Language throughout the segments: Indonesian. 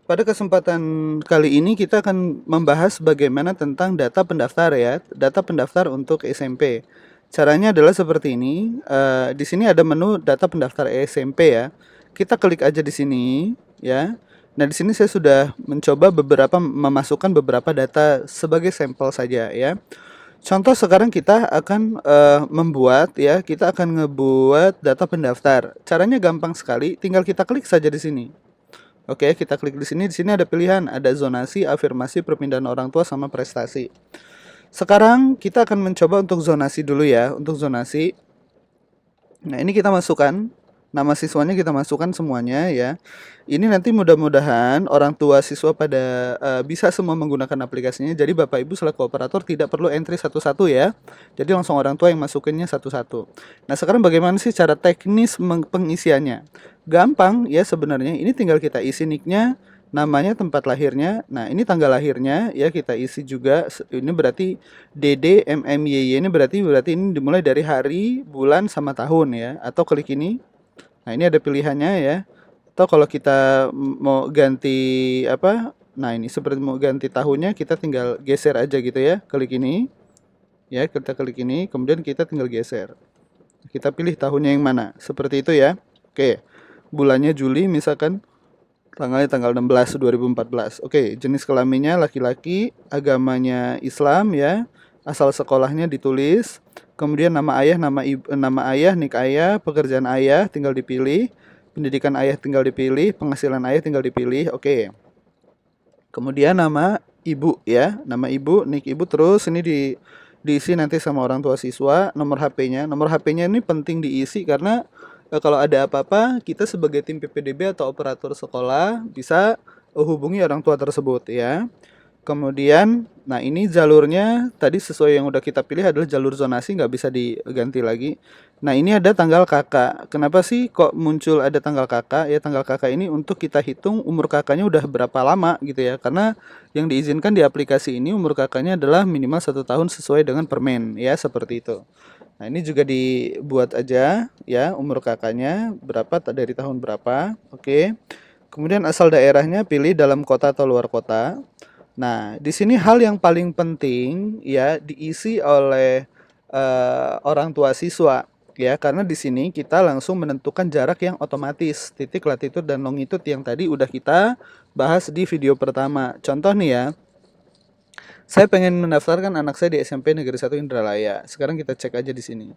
Pada kesempatan kali ini kita akan membahas bagaimana tentang data pendaftar ya, data pendaftar untuk SMP. Caranya adalah seperti ini. Di sini ada menu data pendaftar SMP ya. Kita klik aja di sini ya. Nah, di sini saya sudah mencoba memasukkan beberapa data sebagai sampel saja ya. Contoh sekarang kita akan membuat ya, kita akan ngebuat data pendaftar. Caranya gampang sekali, tinggal kita klik saja di sini. Oke, kita klik di sini. Di sini ada pilihan, ada zonasi, afirmasi, perpindahan orang tua sama prestasi. Sekarang kita akan mencoba untuk zonasi dulu ya, untuk zonasi. Nah, ini kita masukkan nama siswanya, kita masukkan semuanya ya. Ini nanti mudah-mudahan orang tua siswa pada bisa semua menggunakan aplikasinya. Jadi Bapak Ibu selaku operator tidak perlu entry satu-satu ya. Jadi langsung orang tua yang masukinnya satu-satu. Nah, sekarang bagaimana sih cara teknis pengisiannya? Gampang ya sebenarnya. Ini tinggal kita isi nicknya, namanya, tempat lahirnya. Nah, ini tanggal lahirnya ya kita isi juga. Ini berarti DDMMYY, ini berarti ini dimulai dari hari, bulan sama tahun ya. Atau klik ini. Nah, ini ada pilihannya ya. Atau kalau kita mau ganti apa? Nah, ini seperti mau ganti tahunnya, kita tinggal geser aja gitu ya. Klik ini. Ya, kita klik ini, kemudian kita tinggal geser. Kita pilih tahunnya yang mana. Seperti itu ya. Oke. Bulannya Juli misalkan, tanggalnya tanggal 16 2014. Oke, jenis kelaminnya laki-laki, agamanya Islam ya. Asal sekolahnya ditulis. Kemudian nama ayah, nama ayah, nik ayah, pekerjaan ayah tinggal dipilih. Pendidikan ayah tinggal dipilih, penghasilan ayah tinggal dipilih. Oke. Kemudian nama ibu ya, nama ibu, nik ibu, terus ini diisi nanti sama orang tua siswa, nomor HP-nya. Nomor HP-nya ini penting diisi karena kalau ada apa-apa kita sebagai tim PPDB atau operator sekolah bisa hubungi orang tua tersebut ya. Kemudian, nah ini jalurnya tadi sesuai yang udah kita pilih adalah jalur zonasi, nggak bisa diganti lagi. Nah ini ada tanggal kakak. Kenapa sih kok muncul ada tanggal kakak? Ya tanggal kakak ini untuk kita hitung umur kakaknya udah berapa lama gitu ya. Karena yang diizinkan di aplikasi ini umur kakaknya adalah minimal 1 tahun sesuai dengan permen ya seperti itu. Nah ini juga dibuat aja ya umur kakaknya berapa dari tahun berapa. Oke. Kemudian asal daerahnya pilih dalam kota atau luar kota. Nah, di sini hal yang paling penting ya diisi oleh orang tua siswa ya, karena di sini kita langsung menentukan jarak yang otomatis, titik, latitude dan longitude yang tadi udah kita bahas di video pertama. Contoh nih ya, saya pengen mendaftarkan anak saya di SMP Negeri 1 Indralaya. Sekarang kita cek aja di sini.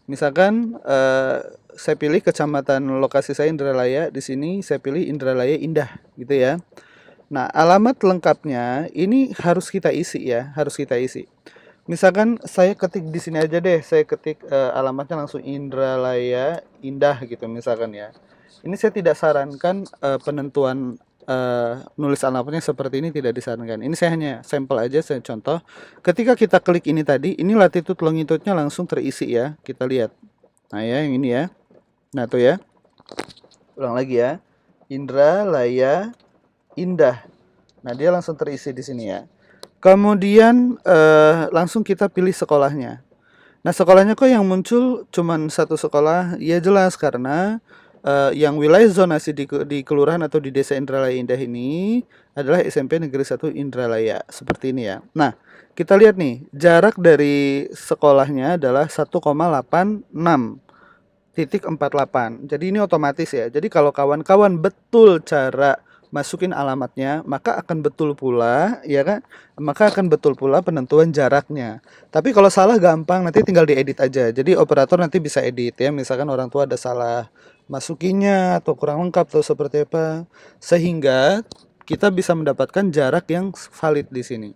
Misalkan saya pilih kecamatan lokasi saya Indralaya, di sini saya pilih Indralaya Indah gitu ya. Nah, alamat lengkapnya ini harus kita isi ya, harus kita isi. Misalkan saya ketik di sini aja deh, saya ketik alamatnya langsung Indralaya Indah gitu misalkan ya. Ini saya tidak sarankan penentuan nulis alamatnya seperti ini, tidak disarankan. Ini saya hanya sampel aja, saya contoh. Ketika kita klik ini tadi, ini latitude longitude-nya langsung terisi ya. Kita lihat. Nah ya, yang ini ya. Nah tuh ya. Ulang lagi ya. Indralaya Indah. Nah, dia langsung terisi di sini ya. Kemudian langsung kita pilih sekolahnya. Nah, sekolahnya kok yang muncul cuman satu sekolah? Ya jelas karena yang wilayah zonasi di kelurahan atau di Desa Indralaya Indah ini adalah SMP Negeri 1 Indralaya. Seperti ini ya. Nah, kita lihat nih, jarak dari sekolahnya adalah 1,86 titik 48. Jadi ini otomatis ya. Jadi kalau kawan-kawan betul cara masukin alamatnya, maka akan betul pula ya kan? Maka akan betul pula penentuan jaraknya. Tapi kalau salah gampang, nanti tinggal diedit aja. Jadi operator nanti bisa edit ya. Misalkan orang tua ada salah masukinya atau kurang lengkap atau seperti apa, sehingga kita bisa mendapatkan jarak yang valid di sini.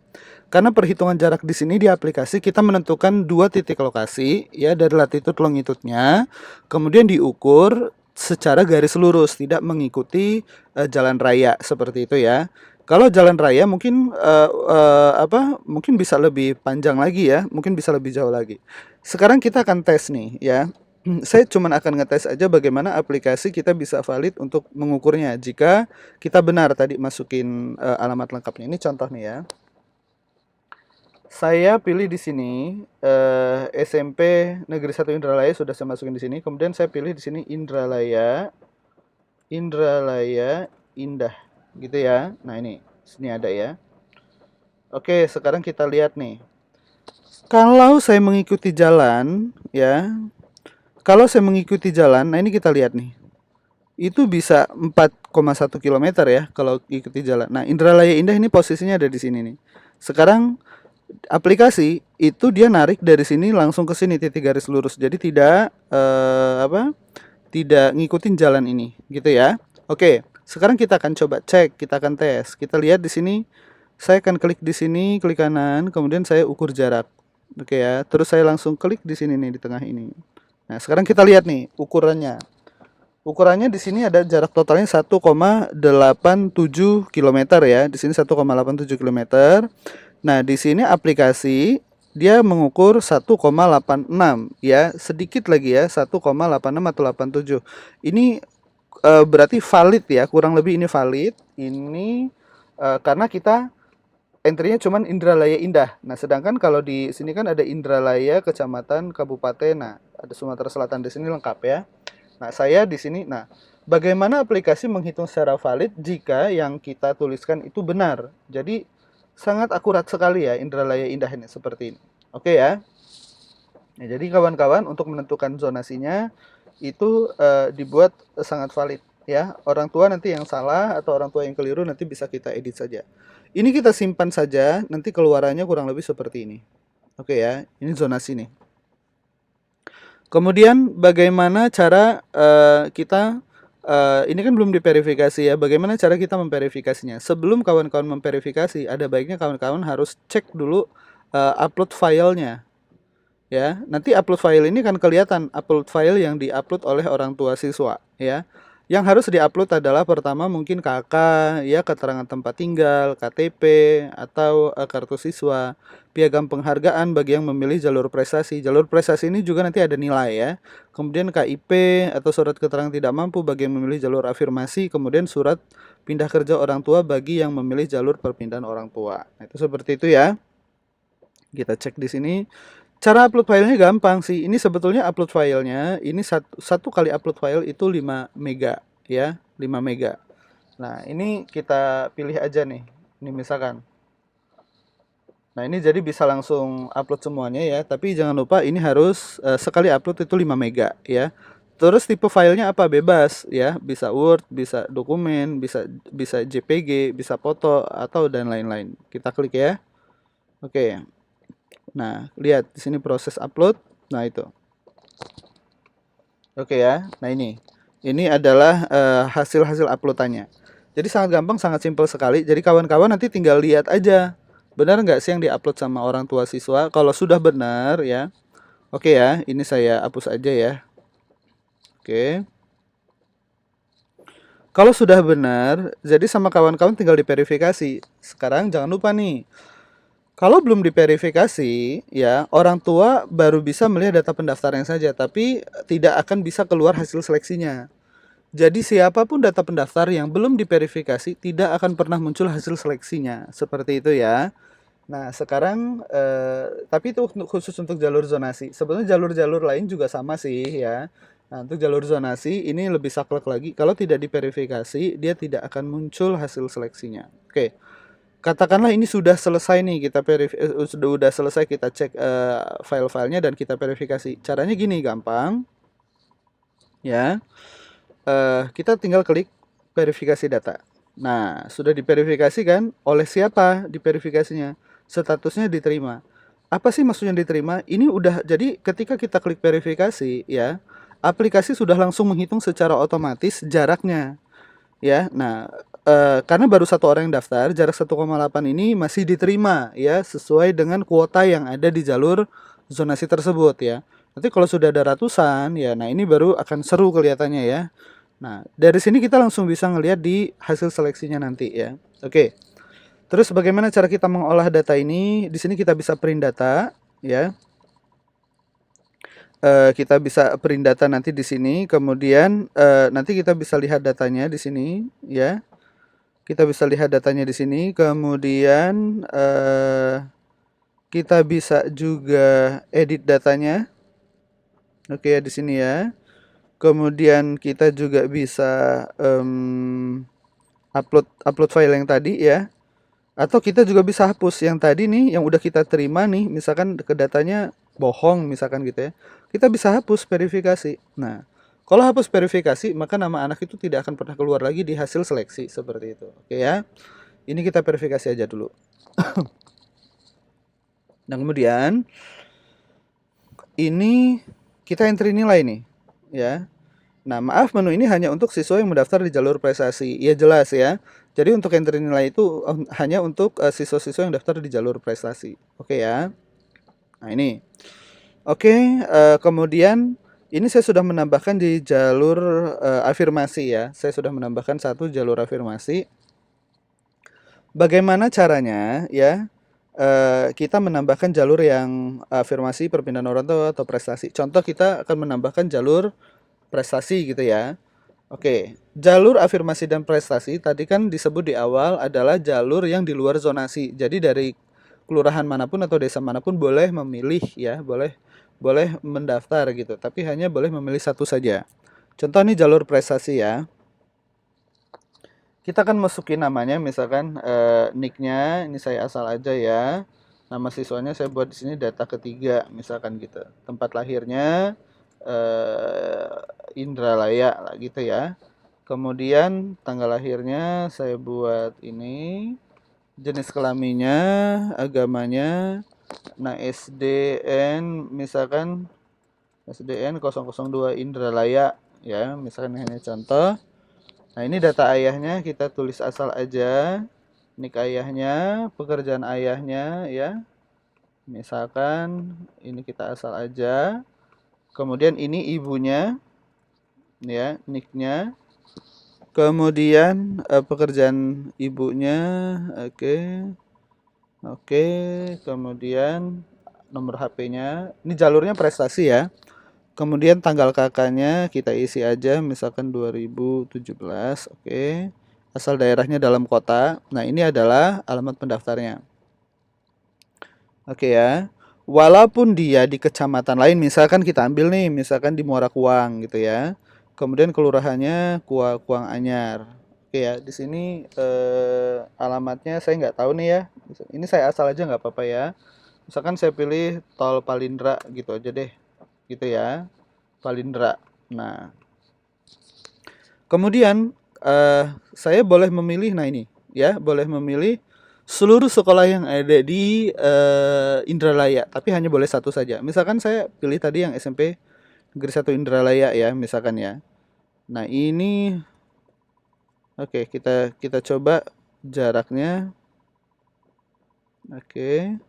Karena perhitungan jarak di sini di aplikasi kita menentukan dua titik lokasi ya dari latitude longitude-nya, kemudian diukur secara garis lurus, tidak mengikuti jalan raya seperti itu ya. Kalau jalan raya mungkin mungkin bisa lebih panjang lagi ya, mungkin bisa lebih jauh lagi. Sekarang kita akan tes nih ya. Saya cuma akan ngetes aja bagaimana aplikasi kita bisa valid untuk mengukurnya jika kita benar tadi masukin alamat lengkapnya. Ini contoh nih ya. Saya pilih di sini SMP Negeri 1 Indralaya sudah saya masukin di sini. Kemudian saya pilih di sini Indralaya Indah. gitu ya. Nah, ini sini ada ya. Oke, sekarang kita lihat nih. Kalau saya mengikuti jalan ya, kalau saya mengikuti jalan, nah ini kita lihat nih. Itu bisa 4,1 kilometer ya kalau ikuti jalan. Nah, Indralaya Indah ini posisinya ada di sini nih. Sekarang aplikasi itu dia narik dari sini langsung ke sini titik garis lurus. Jadi tidak Tidak ngikutin jalan ini, gitu ya. Oke, sekarang kita akan coba cek, kita akan tes. Kita lihat di sini, saya akan klik di sini, klik kanan, kemudian saya ukur jarak. Oke ya, terus saya langsung klik di sini nih di tengah ini. Nah, sekarang kita lihat nih ukurannya. Ukurannya di sini ada jarak totalnya 1,87 kilometer ya. Di sini 1,87 kilometer. Nah, di sini aplikasi dia mengukur 1,86 ya, sedikit lagi ya, 1,86 atau 87. Ini berarti valid ya, kurang lebih ini valid. Ini karena kita entry-nya cuman Indralaya Indah. Nah, sedangkan kalau di sini kan ada Indralaya, kecamatan, kabupaten. Nah, ada Sumatera Selatan di sini lengkap ya. Nah, saya di sini. Nah, bagaimana aplikasi menghitung secara valid jika yang kita tuliskan itu benar? Jadi sangat akurat sekali ya Indralaya Indah ini seperti ini. Oke ya. Nah, jadi kawan-kawan untuk menentukan zonasinya itu dibuat sangat valid ya. Orang tua nanti yang salah atau orang tua yang keliru nanti bisa kita edit saja. Ini kita simpan saja, nanti keluarannya kurang lebih seperti ini. Oke ya, ini zonasi nih. Kemudian bagaimana cara kita ini kan belum diverifikasi ya. Bagaimana cara kita memverifikasinya? Sebelum kawan-kawan memverifikasi, ada baiknya kawan-kawan harus cek dulu upload filenya. Ya, nanti upload file ini kan kelihatan upload file yang diupload oleh orang tua siswa ya. Yang harus diupload adalah pertama mungkin KK ya, keterangan tempat tinggal, KTP atau kartu siswa, piagam penghargaan bagi yang memilih jalur prestasi. Jalur prestasi ini juga nanti ada nilai ya. Kemudian KIP atau surat keterangan tidak mampu bagi yang memilih jalur afirmasi, kemudian surat pindah kerja orang tua bagi yang memilih jalur perpindahan orang tua. Nah, itu seperti itu ya. Kita cek di sini. Cara upload filenya gampang sih. Ini sebetulnya upload filenya ini satu kali upload file itu 5 mega ya, 5 mega. Nah, ini kita pilih aja nih. Ini misalkan. Nah, ini jadi bisa langsung upload semuanya ya, tapi jangan lupa ini harus sekali upload itu 5 mega ya. Terus tipe filenya apa? Bebas ya, bisa Word, bisa dokumen, bisa JPG, bisa foto atau dan lain-lain. Kita klik ya. Oke. Nah, lihat di sini proses upload. Nah, itu. Oke ya. Nah, ini adalah hasil-hasil uploadannya. Jadi sangat gampang, sangat simpel sekali. Jadi kawan-kawan nanti tinggal lihat aja. Benar nggak sih yang diupload sama orang tua siswa? Kalau sudah benar ya. Oke ya, ini saya hapus aja ya. Oke. Kalau sudah benar, jadi sama kawan-kawan tinggal diverifikasi. Sekarang jangan lupa nih, kalau belum diverifikasi, ya orang tua baru bisa melihat data pendaftaran saja, tapi tidak akan bisa keluar hasil seleksinya. Jadi siapapun data pendaftar yang belum diverifikasi tidak akan pernah muncul hasil seleksinya, seperti itu ya. Nah sekarang, tapi itu khusus untuk jalur zonasi. Sebetulnya jalur-jalur lain juga sama sih ya. Nah untuk jalur zonasi ini lebih saklek lagi. Kalau tidak diverifikasi, dia tidak akan muncul hasil seleksinya. Oke. Katakanlah ini sudah selesai nih, kita sudah selesai kita cek file-filenya dan kita verifikasi. Caranya gini, gampang ya. Kita tinggal klik verifikasi data. Nah, sudah diverifikasi kan? Oleh siapa diverifikasinya? Statusnya diterima. Apa sih maksudnya diterima? Ini udah, jadi ketika kita klik verifikasi ya, aplikasi sudah langsung menghitung secara otomatis jaraknya ya. Nah, karena baru satu orang yang daftar, jarak 1,8 ini masih diterima ya, sesuai dengan kuota yang ada di jalur zonasi tersebut ya. Nanti kalau sudah ada ratusan ya, nah ini baru akan seru kelihatannya ya. Nah, dari sini kita langsung bisa ngelihat di hasil seleksinya nanti ya. Oke. Terus bagaimana cara kita mengolah data ini? Di sini kita bisa print data ya. Kita bisa print data nanti di sini, kemudian nanti kita bisa lihat datanya di sini ya. Kita bisa lihat datanya di sini, kemudian kita bisa juga edit datanya. Oke ya di sini ya. Kemudian kita juga bisa upload file yang tadi ya. Atau kita juga bisa hapus yang tadi nih, yang udah kita terima nih, misalkan ke datanya bohong misalkan gitu ya. Kita bisa hapus verifikasi. Nah, kalau hapus verifikasi, maka nama anak itu tidak akan pernah keluar lagi di hasil seleksi seperti itu. Oke ya. Ini kita verifikasi aja dulu. Nah, kemudian ini kita entry nilai nih, ya. Nah, maaf, menu ini hanya untuk siswa yang mendaftar di jalur prestasi. Ya jelas ya. Jadi untuk entry nilai itu hanya untuk siswa-siswa yang daftar di jalur prestasi. Oke ya. Nah, ini. Oke, kemudian ini saya sudah menambahkan di jalur afirmasi ya. Saya sudah menambahkan satu jalur afirmasi. Bagaimana caranya ya? Kita menambahkan jalur yang afirmasi perpindahan orang tua atau prestasi. Contoh kita akan menambahkan jalur prestasi gitu ya. Oke, jalur afirmasi dan prestasi tadi kan disebut di awal adalah jalur yang di luar zonasi. Jadi dari kelurahan manapun atau desa manapun boleh memilih ya, boleh boleh mendaftar gitu, tapi hanya boleh memilih satu saja. Contoh nih jalur prestasi ya. Kita akan masukin namanya, misalkan nicknya ini saya asal aja ya. Nama siswanya saya buat di sini data ketiga, misalkan gitu. Tempat lahirnya Indralaya lah gitu ya. Kemudian tanggal lahirnya saya buat ini, jenis kelaminnya, agamanya, nah SDN misalkan SDN 002 Indralaya ya, misalkan hanya contoh. Nah, ini data ayahnya kita tulis asal aja. Nik ayahnya, pekerjaan ayahnya ya. Misalkan ini kita asal aja. Kemudian ini ibunya ya, niknya. Kemudian pekerjaan ibunya, oke. Oke, kemudian nomor HP-nya. Ini jalurnya prestasi ya. Kemudian tanggal kakaknya kita isi aja misalkan 2017, oke. Asal daerahnya dalam kota. Nah, ini adalah alamat pendaftarnya. Oke ya. Walaupun dia di kecamatan lain, misalkan kita ambil nih, misalkan di Muara Kuang gitu ya. Kemudian kelurahannya Kuang Anyar. Oke ya, di sini alamatnya saya nggak tahu nih ya. Ini saya asal aja nggak apa-apa ya. Misalkan saya pilih Tol Palindra gitu aja deh. Gitu ya. Palindra. Nah, kemudian saya boleh memilih, nah ini ya, boleh memilih seluruh sekolah yang ada di Indralaya, tapi hanya boleh satu saja. Misalkan saya pilih tadi yang SMP Negeri 1 Indralaya ya, misalkan ya. Nah, ini oke, kita kita coba jaraknya. Oke.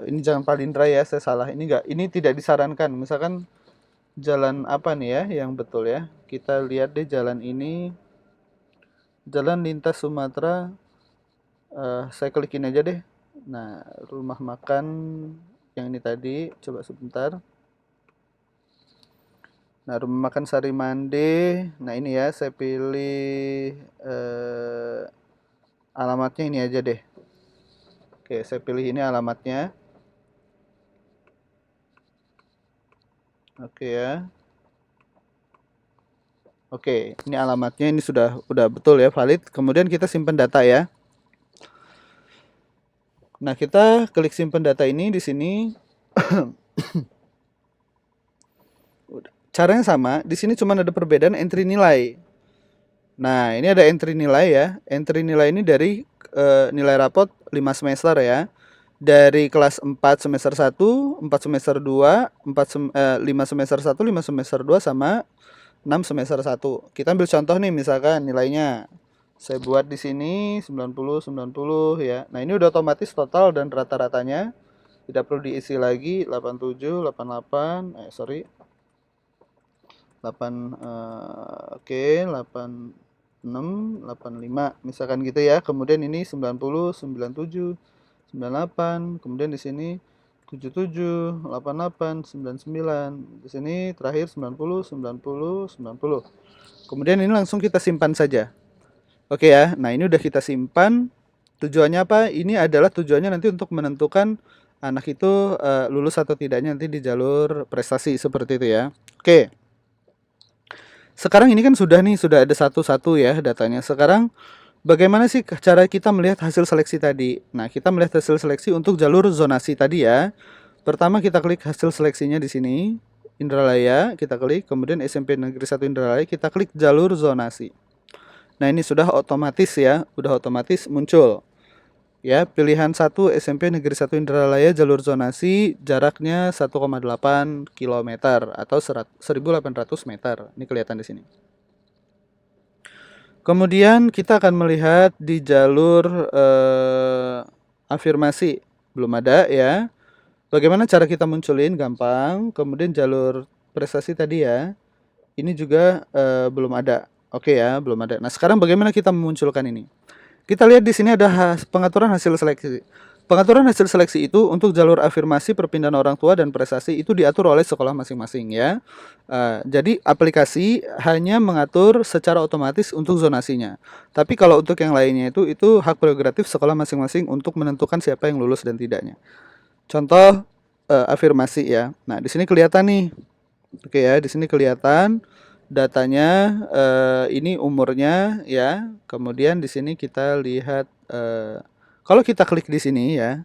Ini jangan Palindra ya, saya salah. Ini tidak disarankan. Misalkan jalan apa nih ya yang betul ya? Kita lihat deh jalan ini. Jalan lintas Sumatera. Saya klikin aja deh. Nah, rumah makan yang ini tadi, coba sebentar. Nah, rumah makan Sari Mande. Nah, ini ya, saya pilih alamatnya ini aja deh. Oke, saya pilih ini alamatnya. Oke ya. Oke, ini alamatnya, ini udah betul ya, valid. Kemudian kita simpan data ya. Nah, kita klik simpan data ini di sini. Caranya sama, di sini cuma ada perbedaan entry nilai. Nah, ini ada entry nilai ya. Entry nilai ini dari nilai rapot 5 semester ya. Dari kelas 4 semester 1, 4 semester 2, 5 semester 1, 5 semester 2 sama 6 semester 1. Kita ambil contoh nih, misalkan nilainya saya buat di sini 90 90 ya. Nah, ini udah otomatis total dan rata-ratanya. Tidak perlu diisi lagi 87, 88, sorry. 8 oke, 86, 85 misalkan gitu ya. Kemudian ini 90, 97, 98, kemudian di sini 77, 88, 99. Di sini terakhir 90, 90, 90. Kemudian ini langsung kita simpan saja. Oke ya. Nah, ini udah kita simpan. Tujuannya apa? Ini adalah tujuannya nanti untuk menentukan anak itu lulus atau tidaknya nanti di jalur prestasi seperti itu ya. Oke. Sekarang ini kan sudah ada satu-satu ya datanya. Sekarang bagaimana sih cara kita melihat hasil seleksi tadi? Nah, kita melihat hasil seleksi untuk jalur zonasi tadi ya. Pertama kita klik hasil seleksinya di sini, Indralaya, kita klik, kemudian SMP Negeri 1 Indralaya, kita klik jalur zonasi. Nah, ini sudah otomatis ya, udah otomatis muncul. Ya, pilihan 1 SMP Negeri 1 Indralaya jalur zonasi jaraknya 1,8 km atau 1.800 meter. Ini kelihatan di sini. Kemudian kita akan melihat di jalur afirmasi, belum ada ya. Bagaimana cara kita munculin? Gampang. Kemudian jalur prestasi tadi ya, ini juga belum ada. Oke ya, belum ada. Nah, sekarang bagaimana kita memunculkan ini? Kita lihat di sini ada pengaturan hasil seleksi. Pengaturan hasil seleksi itu untuk jalur afirmasi, perpindahan orang tua, dan prestasi itu diatur oleh sekolah masing-masing ya. Jadi aplikasi hanya mengatur secara otomatis untuk zonasinya. Tapi kalau untuk yang lainnya itu hak prerogatif sekolah masing-masing untuk menentukan siapa yang lulus dan tidaknya. Contoh afirmasi ya. Nah, di sini kelihatan nih. Oke ya, di sini kelihatan datanya, ini umurnya ya. Kemudian di sini kita lihat, kalau kita klik di sini ya,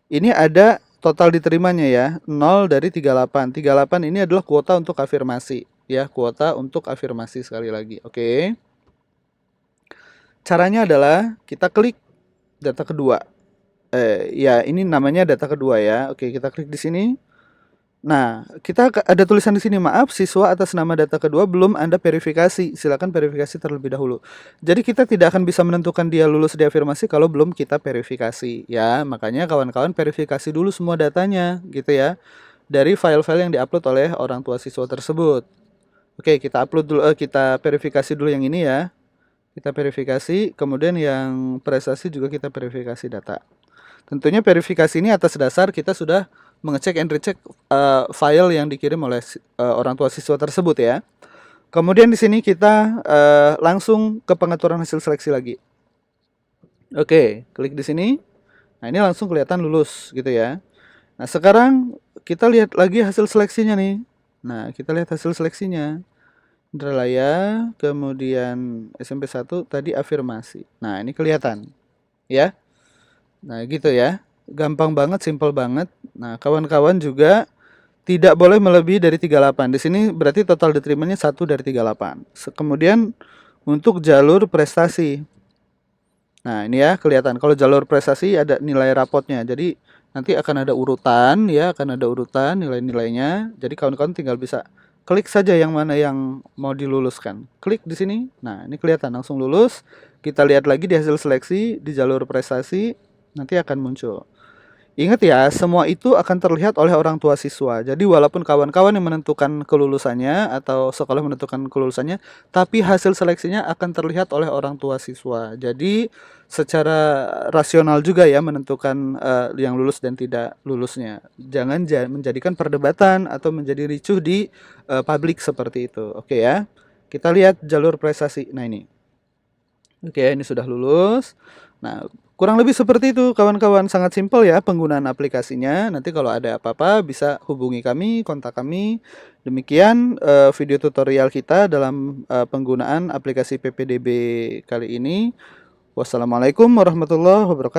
ini ada total diterimanya ya, 0 dari 38. 38 ini adalah kuota untuk afirmasi ya, kuota untuk afirmasi sekali lagi. Oke. Caranya adalah kita klik data kedua. Ya ini namanya data kedua ya. Oke, kita klik di sini. Nah, kita ada tulisan di sini, maaf siswa atas nama data kedua belum Anda verifikasi. Silakan verifikasi terlebih dahulu. Jadi kita tidak akan bisa menentukan dia lulus di afirmasi kalau belum kita verifikasi ya. Makanya kawan-kawan verifikasi dulu semua datanya gitu ya. Dari file-file yang diupload oleh orang tua siswa tersebut. Oke, kita upload dulu, kita verifikasi dulu yang ini ya. Kita verifikasi, kemudian yang prestasi juga kita verifikasi data. Tentunya verifikasi ini atas dasar kita sudah mengecek and recheck file yang dikirim oleh orang tua siswa tersebut ya. Kemudian di sini kita langsung ke pengaturan hasil seleksi lagi. Oke, klik di sini. Nah, ini langsung kelihatan lulus gitu ya. Nah, sekarang kita lihat lagi hasil seleksinya nih. Nah, kita lihat hasil seleksinya. Indralaya, kemudian SMP 1 tadi afirmasi. Nah, ini kelihatan ya. Nah, gitu ya. Gampang banget, simple banget. Nah, kawan-kawan juga tidak boleh melebihi dari 38. Di sini berarti total diterimanya 1 dari 38. Kemudian untuk jalur prestasi. Nah, ini ya kelihatan. Kalau jalur prestasi ada nilai rapotnya. Jadi nanti akan ada urutan ya, akan ada urutan nilai-nilainya. Jadi kawan-kawan tinggal bisa klik saja yang mana yang mau diluluskan. Klik di sini. Nah, ini kelihatan langsung lulus. Kita lihat lagi di hasil seleksi di jalur prestasi nanti akan muncul. Ingat ya, semua itu akan terlihat oleh orang tua siswa. Jadi walaupun kawan-kawan yang menentukan kelulusannya atau sekolah menentukan kelulusannya, tapi hasil seleksinya akan terlihat oleh orang tua siswa. Jadi secara rasional juga ya menentukan yang lulus dan tidak lulusnya. Jangan menjadikan perdebatan atau menjadi ricuh di publik seperti itu. Oke ya. Kita lihat jalur prestasi. Nah, ini. Oke, ini sudah lulus. Nah, kurang lebih seperti itu kawan-kawan, sangat simpel ya penggunaan aplikasinya. Nanti kalau ada apa-apa bisa hubungi kami, kontak kami. Demikian video tutorial kita dalam penggunaan aplikasi PPDB kali ini. Wassalamualaikum warahmatullahi wabarakatuh.